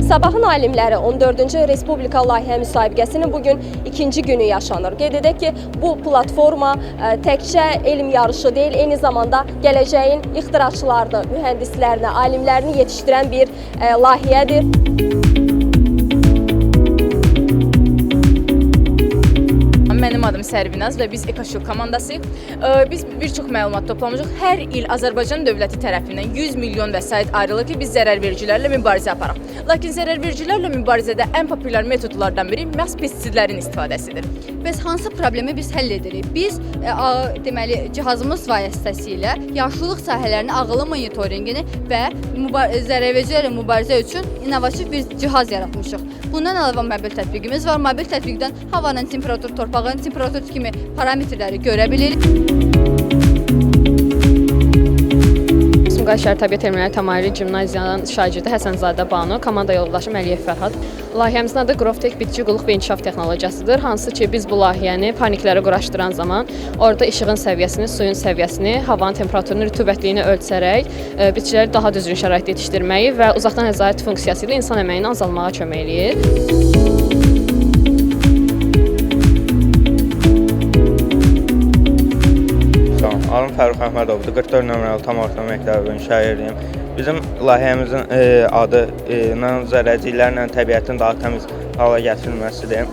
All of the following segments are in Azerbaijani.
Sabahın alimləri 14-cü Respublika layihə müsabiqəsinin bugün ikinci günü yaşanır. Qeyd edək ki, bu platforma təkcə elm yarışı deyil, eyni zamanda gələcəyin ixtiraçılarını, mühəndislərini, alimlərini yetişdirən bir layihədir. Mənim adım Sərvinaz və biz EcoShow komandasıyıq. Biz bir çox məlumat toplamışıq. Hər il Azərbaycan dövləti tərəfindən 100 milyon vəsait ayrılır ki, biz zərərvericilərlə mübarizə aparaq. Lakin zərərvericilərlə mübarizədə ən populyar metodlardan biri məhz pestisidlərin istifadəsidir. Bəs hansı problemi biz həll edirik? Biz deməli cihazımız vasitəsilə yaşıllıq sahələrinin ağıllı monitorinqini və zərərvericilərlə mübarizə üçün innovativ bir cihaz yaratmışıq. Bundan əlavə mobil tətbiqimiz var. Mobil tətbiqdən havanın temperaturu, torpağın temperaturu kimi parametrləri görə bilirik. Sumqayıt şəhər Təbiət Elmləri Təmayüllü Gimnaziyanın şagirdi Həsənzadə Banu, komanda yoldaşım Əliyev Fərhad. Layihəmizin adı Qrovtek bitki qulluq və inkişaf texnologiyasıdır. Hansı ki, biz bu layihəni paniklərə quraşdıran zaman orada işığın səviyyəsini, suyun səviyyəsini, havanın temperaturunu, rütubətliyini ölçərək bitkiləri daha düzgün şəraitdə yetişdirməyi və uzaqdan nəzarət funksiyası ilə insan əməyini azalmağa kömək eləyir. Adım Fərux Əhmədovdur, 44 nömrəli tam orta məktəbinin şagirdiyim. Bizim layihəmizin adı nanozərrəciklərlə təbiətin daha təmiz hala gətirilməsidir.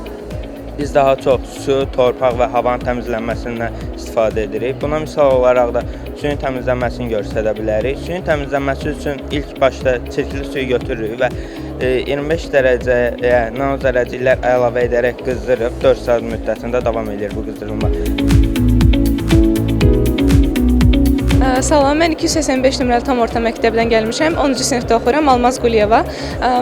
Biz daha çox su, torpaq və havanın təmizlənməsindən istifadə edirik. Buna misal olaraq da suyun təmizlənməsini göstərə bilərik. Suyun təmizlənməsi üçün ilk başda çirkli suyu götürürük və 25 dərəcəyə nanozərrəciklər əlavə edərək qızdırıb 4 saat müddətində davam edir bu qızdırılma. Salam, mən 285 nömrəli tam orta məktəbdən gəlmişəm. 10-cu sinifdə oxuyuram, Almaz Quliyeva.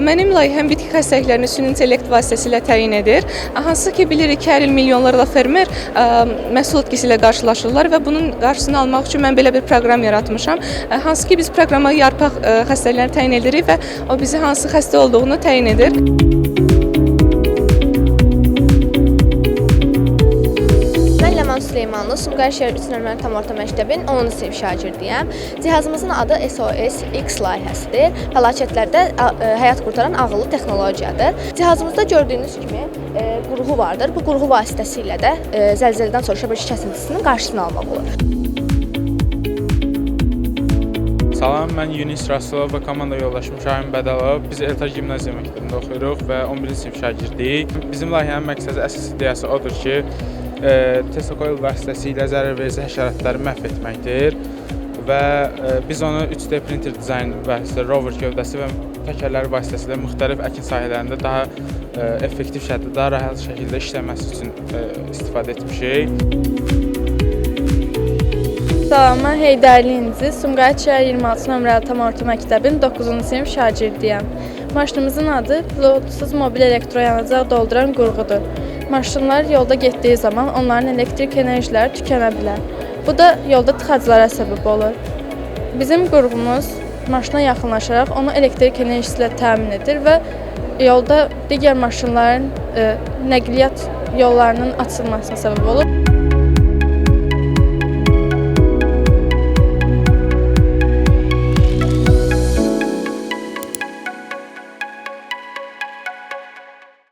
Mənim layihəm bitki xəstəliklərini süni intellekt vasitəsilə təyin edir. Hansı ki, bilirik ki, hər il milyonlarla fermer məhsul itkisi ilə qarşılaşırlar və bunun qarşısını almaq üçün mən belə bir proqram yaratmışam. Hansı ki, biz proqrama yarpaq xəstəliklərini təyin edirik və o bizi hansı xəstə olduğunu təyin edir. Süleymanlı, Sumqayıt şəhər 3 nömrəli tam orta məktəbin 10-cu sinif şagirdiyəm. Cihazımızın adı SOS-X layihəsidir. Fəlakətlərdə həyat qurtaran ağıllı texnologiyadır. Cihazımızda gördüyünüz kimi qurğu vardır. Bu qurğu vasitəsilə də zəlzələdən sonra şəbəkə kəsintisinin qarşısını almaq olur. Salam, mən Yunis Rasulov və komanda yoldaşım Şahin Bədəlov. Biz Eltar Gimnaziya məktəbində oxuyuruq və 11-ci sinif şagirdiyik. Bizim layihənin məqsədi, əsas ideyası odur ki, Testokoil vasitəsilə zərərverici həşəratları məhv etməkdir və biz onu 3D printer dizayn vasitəsilə, rover gövdəsi və təkərləri vasitəsilə müxtəlif əkin sahələrində daha effektiv şəkildə, daha rahat şəkildə işləməsi üçün istifadə etmişik. Salam, mən Heydərli İnci, Sumqayıt şəhər 26 nömrəli tam orta məktəbin 9-cu sinif şagirdiyəm. Maşınımızın adı pilotsuz mobil elektroyanacaq dolduran qurğudur. Maşınlar yolda getdiyi zaman onların elektrik enerjiləri tükənə bilər. Bu da yolda tıxaclara səbəb olur. Bizim qurğumuz maşına yaxınlaşaraq onu elektrik enerjisi ilə təmin edir və yolda digər maşınların nəqliyyat yollarının açılmasına səbəb olur.